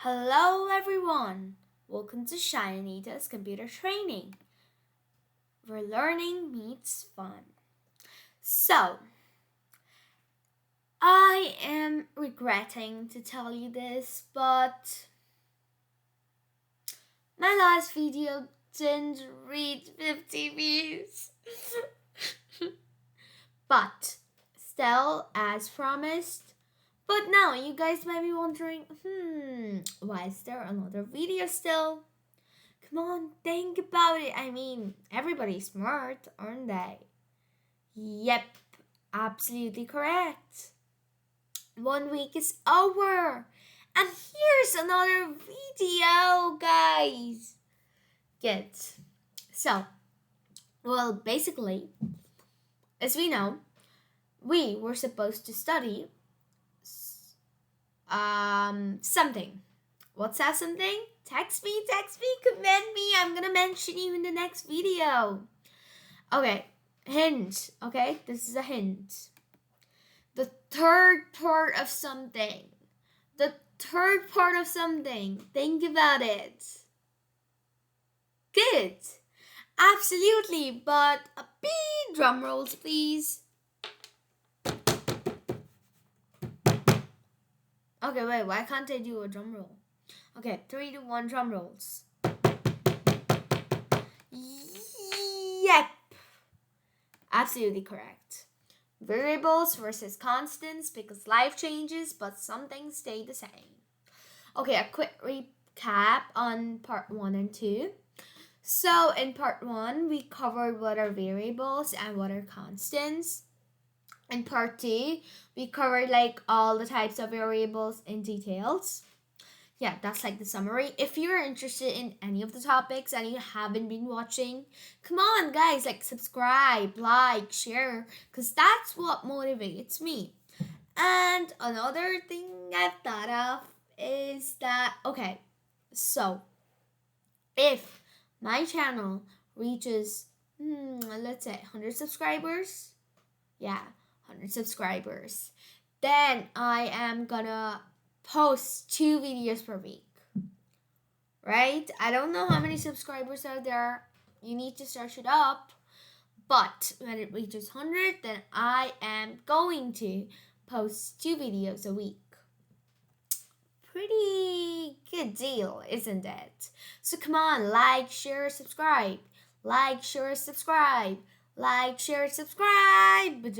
Hello everyone! Welcome to Shinita's computer training, where learning meets fun. So, I am regretting to tell you this, but my last video didn't reach 50 views. But, still, as promised. But now, you guys might be wondering, why is there another video still? Come on, think about it. I mean, everybody's smart, aren't they? Yep, absolutely correct. 1 week is over. And here's another video, guys. Good. So, basically, as we know, we were supposed to study something. What's that something? Text me, comment me. I'm gonna mention you in the next video. Okay, hint. Okay, this is a hint. The third part of something. The third part of something. Think about it. Good. Absolutely, but a beat drum rolls, please. Okay, wait, why can't I do a drum roll? Okay, 3, 2, 1, drum rolls. Yep. Absolutely correct. Variables versus constants because life changes, but some things stay the same. Okay, a quick recap on part 1 and 2. So, in part 1, we covered what are variables and what are constants. In part 2, we covered all the types of variables in details. Yeah, that's the summary. If you're interested in any of the topics and you haven't been watching, come on guys, subscribe, share, because that's what motivates me. And another thing I've thought of is that, okay, so if my channel reaches, let's say 100 subscribers, yeah, 100 subscribers, then I am gonna post 2 videos per week. Right? I don't know how many subscribers are there. You need to search it up. But when it reaches 100, then I am going to post 2 videos a week. Pretty good deal, isn't it? So come on, share, subscribe. Share, subscribe. Share, subscribe. This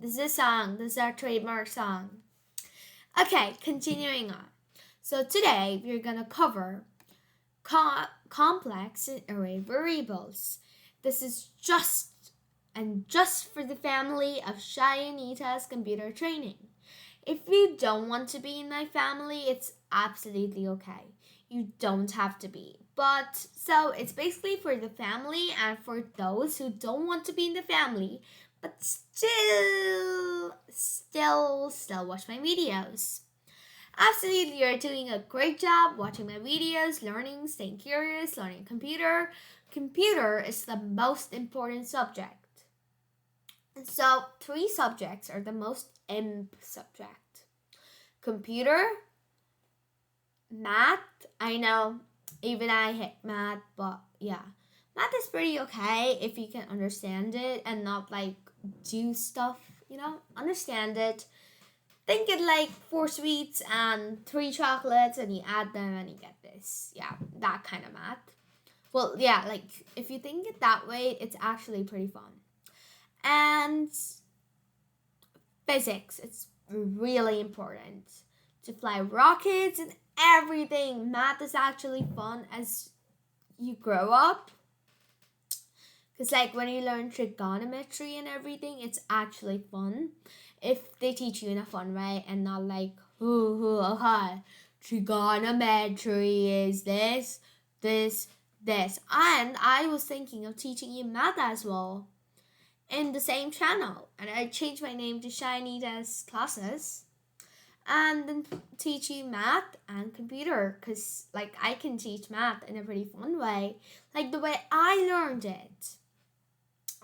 is a song. This is our trademark song. Okay, continuing on. So today we're gonna cover complex and array variables. This is just for the family of Shy Anita's computer training. If you don't want to be in my family, it's absolutely okay. You don't have to be. But so it's basically for the family and for those who don't want to be in the family, but still watch my videos. Absolutely, you're doing a great job watching my videos, learning, staying curious, learning computer. Computer is the most important subject. So 3 subjects are the most imp subject. Computer, math. I know, even I hate math, but yeah. Math is pretty okay if you can understand it and not do stuff, understand it. Think it 4 sweets and 3 chocolates and you add them and you get this. Yeah, that kind of math. Well, yeah, if you think it that way, it's actually pretty fun. And physics, it's really important. To fly rockets and everything. Math is actually fun as you grow up. Because when you learn trigonometry and everything, it's actually fun. If they teach you in a fun way and not okay, trigonometry is this. And I was thinking of teaching you math as well in the same channel. And I changed my name to Shinita's Classes. And then teach you math and computer. Because, I can teach math in a pretty fun way. The way I learned it.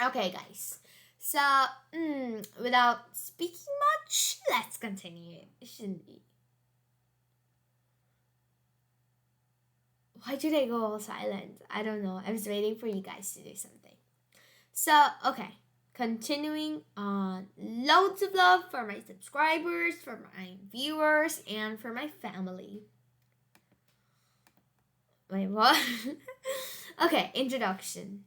Okay, guys. So, without speaking much, let's continue, shouldn't we? Why did I go all silent? I don't know. I was waiting for you guys to do something. So, okay. Continuing on. Loads of love for my subscribers, for my viewers, and for my family. Wait, what? Okay, introduction.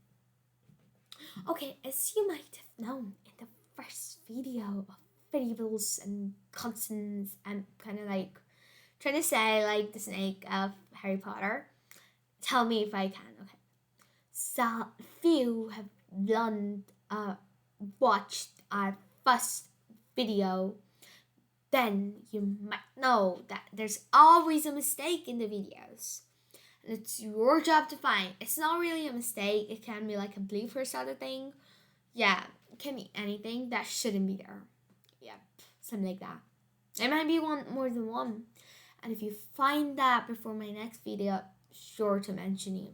Okay, as you might have known in the first video of variables and constants, I'm kind of like trying to say like the snake of Harry Potter. Tell me if I can. Okay. So, if you have watched our first video, then you might know that there's always a mistake in the videos. And it's your job to find. It's not really a mistake. It can be like a blooper sort of thing. Yeah, it can be anything that shouldn't be there. Yep, something like that. It might be more than one. And if you find that before my next video, sure to mention you.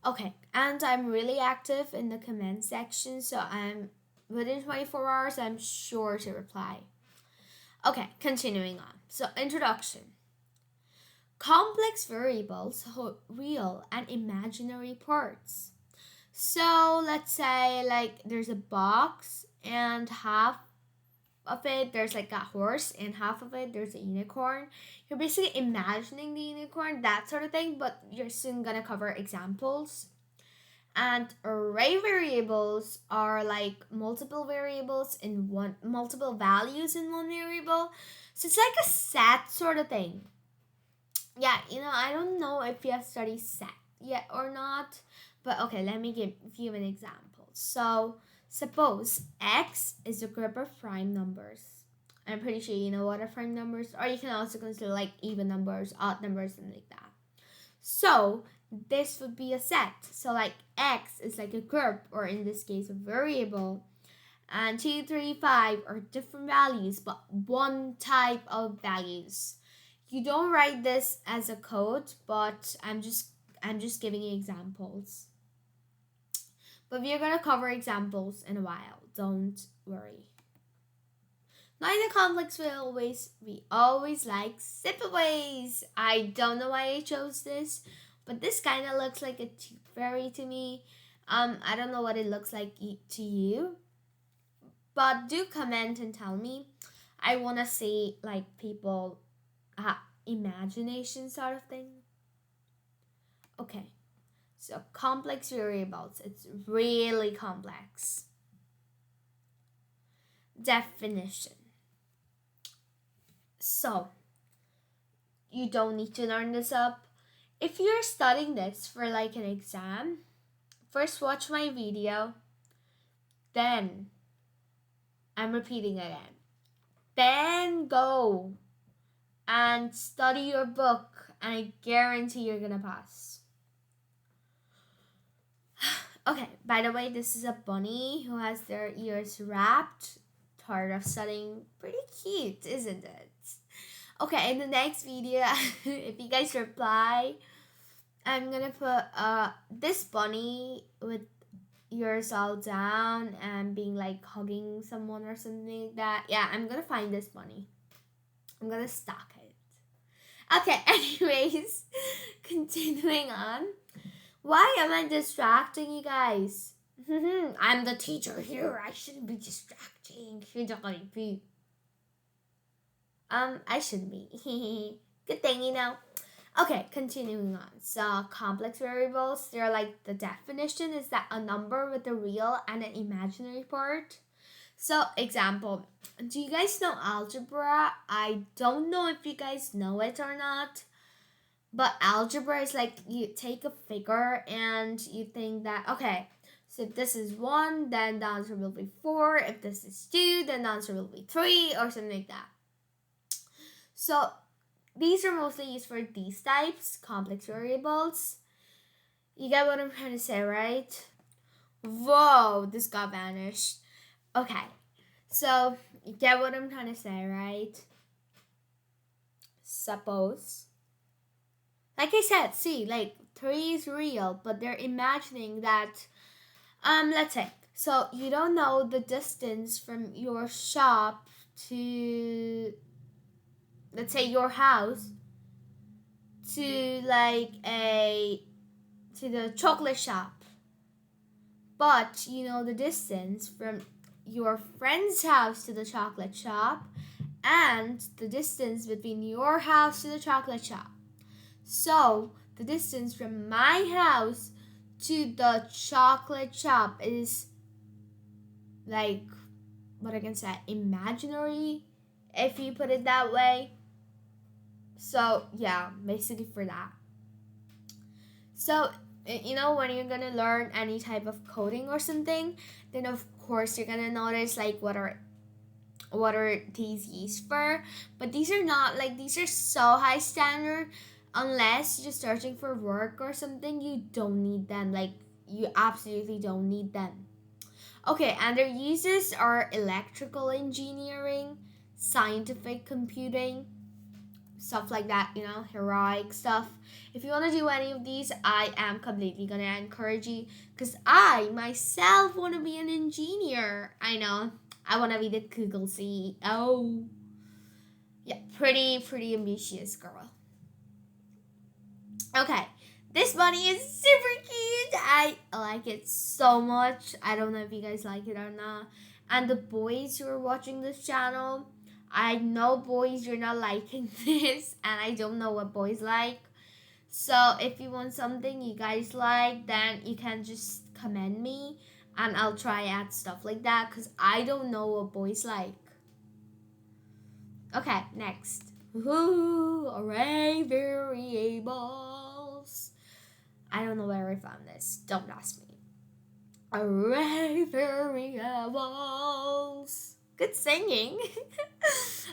Okay, and I'm really active in the comment section, so I'm within 24 hours, I'm sure to reply. Okay, continuing on. So, introduction. Complex variables hold real and imaginary parts. So, let's say like there's a box and half of it there's like a horse and half of it there's a unicorn. You're basically imagining the unicorn, that sort of thing, but you're soon gonna cover examples. And array variables are like multiple variables in one, multiple values in one variable. So it's like a set sort of thing. Yeah, I don't know if you have studied set yet or not, but okay, let me give you an example. So suppose X is a group of prime numbers. I'm pretty sure you know what are prime numbers, or you can also consider like even numbers, odd numbers, and like that. So this would be a set. So like X is like a group, or in this case a variable, and 2, 3, 5 are different values, but one type of values. You don't write this as a code, but I'm just giving you examples. But we're gonna cover examples in a while. Don't worry. Now in the complex we always like zipaways. I don't know why I chose this, but this kind of looks like a tooth fairy to me. I don't know what it looks like to you, but do comment and tell me. I wanna see like people imagination sort of thing. Okay, so complex variables, it's really complex. Definition. So, you don't need to learn this up. If you're studying this for like an exam, first watch my video, then I'm repeating again. Then go and study your book, and I guarantee you're gonna pass. Okay, by the way, this is a bunny who has their ears wrapped. Tired of studying. Pretty cute, isn't it? Okay, in the next video, if you guys reply, I'm gonna put this bunny with ears all down and being like hugging someone or something like that. Yeah, I'm gonna find this bunny. I'm gonna stalk it. Okay, anyways, continuing on. Why am I distracting you guys? I'm the teacher here. I shouldn't be distracting. Shouldn't be. I shouldn't be. Good thing, Okay, continuing on. So, complex variables, they're like the definition is that a number with a real and an imaginary part. So, example, do you guys know algebra? I don't know if you guys know it or not. But algebra is like you take a figure and you think that, okay, so if this is 1, then the answer will be 4. If this is 2, then the answer will be 3 or something like that. So these are mostly used for these types, complex variables. You get what I'm trying to say, right? Whoa, this got vanished. Okay, so you get what I'm trying to say, right? Suppose, like I said, see, like 3 is real, but they're imagining that, let's say, so you don't know the distance from your shop to, let's say, your house to the chocolate shop. But you know the distance from your friend's house to the chocolate shop and the distance between your house to the chocolate shop. So, the distance from my house to the chocolate shop is like what I can say, imaginary, if you put it that way. So, yeah, basically for that. So, when you're gonna learn any type of coding or something, then of course you're gonna notice like what are these used for. But these are so high standard. Unless you're searching for work or something, you don't need them. Like, you absolutely don't need them. Okay, and their uses are electrical engineering, scientific computing, stuff like that, heroic stuff. If you want to do any of these, I am completely gonna encourage you, because I myself want to be an engineer. I know, I want to be the Google CEO. Yeah, pretty ambitious girl. Okay, this bunny is super cute. I like it so much. I don't know if you guys like it or not. And the boys who are watching this channel, I know boys, you're not liking this, and I don't know what boys like. So if you want something you guys like, then you can just comment me, and I'll try add stuff like that, because I don't know what boys like. Okay, next. Array variables. I don't know where I found this. Don't ask me. Array variables. Good singing.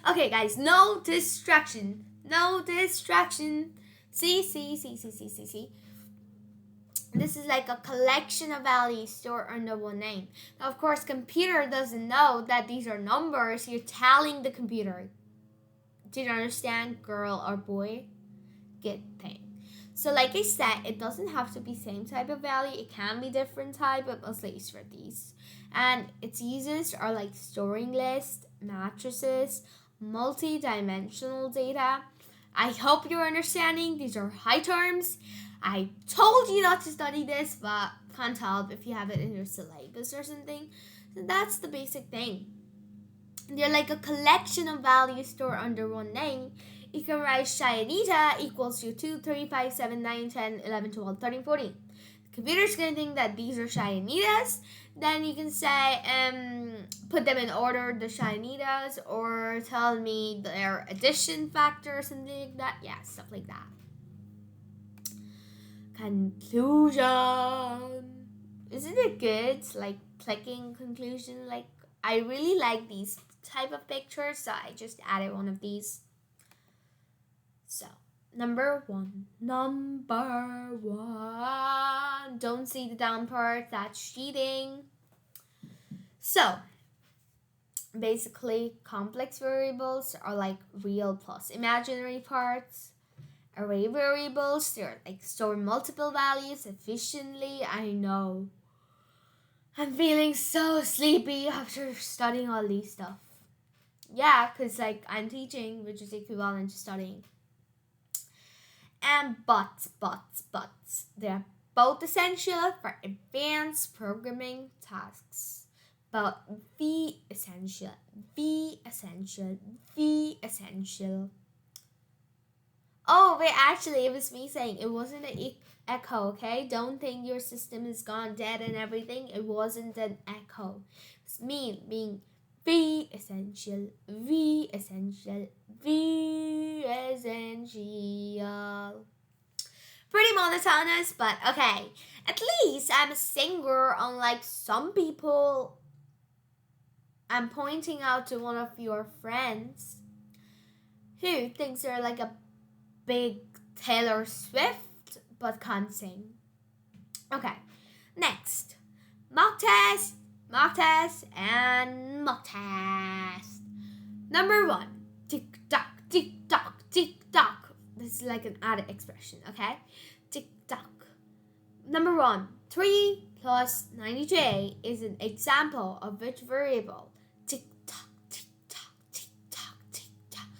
Okay, guys, no distraction. No distraction. See. This is like a collection of values stored under one name. Now, of course, computer doesn't know that these are numbers. You're telling the computer. Did you understand, girl or boy? Good thing. So like I said, it doesn't have to be same type of value. It can be different type, but mostly it's for these. And its uses are like storing lists, matrices, multi-dimensional data. I hope you're understanding. These are high terms. I told you not to study this, but can't help if you have it in your syllabus or something. So that's the basic thing. They're like a collection of values stored under one name. You can write Shayanita equals to 2, 3, 5, 7, 9, 10, 11, 12, 13, 14. The computer's going to think that these are Shayanitas. Then you can say, put them in order, the Shayanitas, or tell me their addition factor or something like that. Yeah, stuff like that. Conclusion. Isn't it good? Like clicking conclusion. Like, I really like these type of pictures, so I just added one of these. So, number one. Don't see the down part, that's cheating. So, basically, complex variables are like real plus imaginary parts. Array variables, they're like store multiple values efficiently. I know. I'm feeling so sleepy after studying all these stuff. Yeah, because like I'm teaching, which is equivalent to studying. And buts. They're both essential for advanced programming tasks. But the essential. Oh, wait, actually, it was me saying it wasn't an echo, okay? Don't think your system is gone dead and everything. It wasn't an echo. It's me being the essential. Pretty monotonous, but okay. At least I'm a singer, unlike some people. I'm pointing out to one of your friends who thinks they're like a big Taylor Swift but can't sing. Okay, next. Mock test, and mock test. Number 1. Tick tock, tick tock, tick tock. This is like an added expression, okay? Tick tock. Number 1. 3 plus 92 is an example of which variable? Tick tock, tick tock, tick tock, tick tock,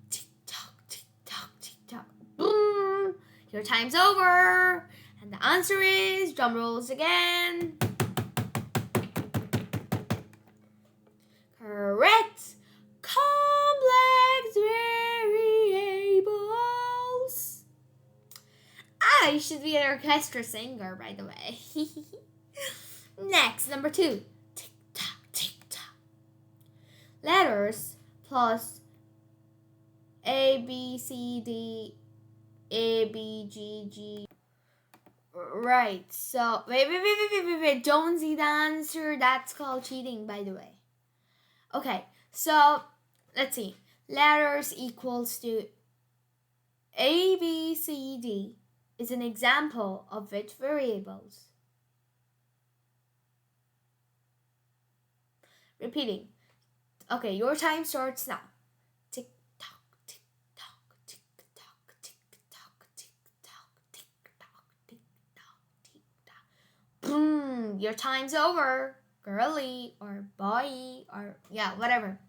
tick tock, tick tock, tick tock. Boom! your time's over. And the answer is, drum rolls again. Correct. Complex variables. I should be an orchestra singer, by the way. Next, number 2. Tick tock, tick tock. Letters plus A, B, C, D, A, B, G, G. Right, so, wait. Don't see the answer. That's called cheating, by the way. Okay, so, let's see. Letters equals to A, B, C, D is an example of which variables? Repeating. Okay, your time starts now. Tick tock, tick tock, tick tock, tick tock, tick tock, tick tock, tick tock, tick tock. Boom! Your time's over, girly or boy or yeah, whatever.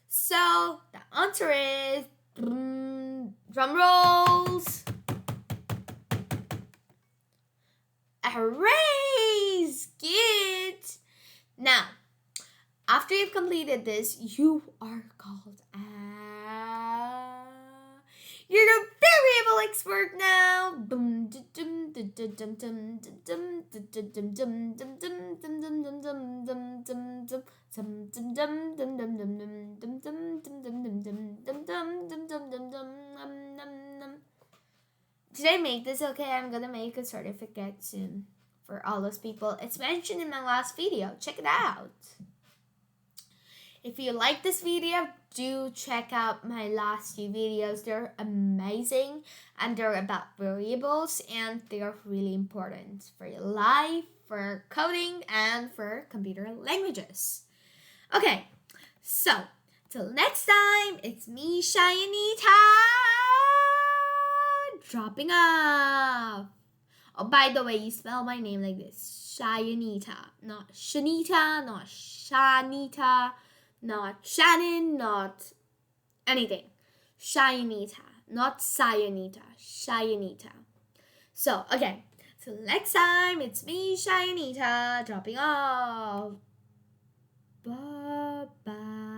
So the answer is drum rolls. Hooray! Good. Now, after you've completed this, you are called you're a variable expert now. Did I make this okay? I'm gonna make a certificate soon for all those people. It's mentioned in my last video. Check it out. If you like this video, do check out my last few videos. They're amazing and they're about variables and they're really important for your life, for coding, and for computer languages. Okay, so till next time, it's me, Shayanita, dropping off. Oh, by the way, you spell my name like this. Shayanita, not Shanita, not Shanita, not Shannon, not anything. Shayanita, not Sayanita, Shayanita. So, again, till next time, it's me, Shayanita, dropping off. Bye-bye.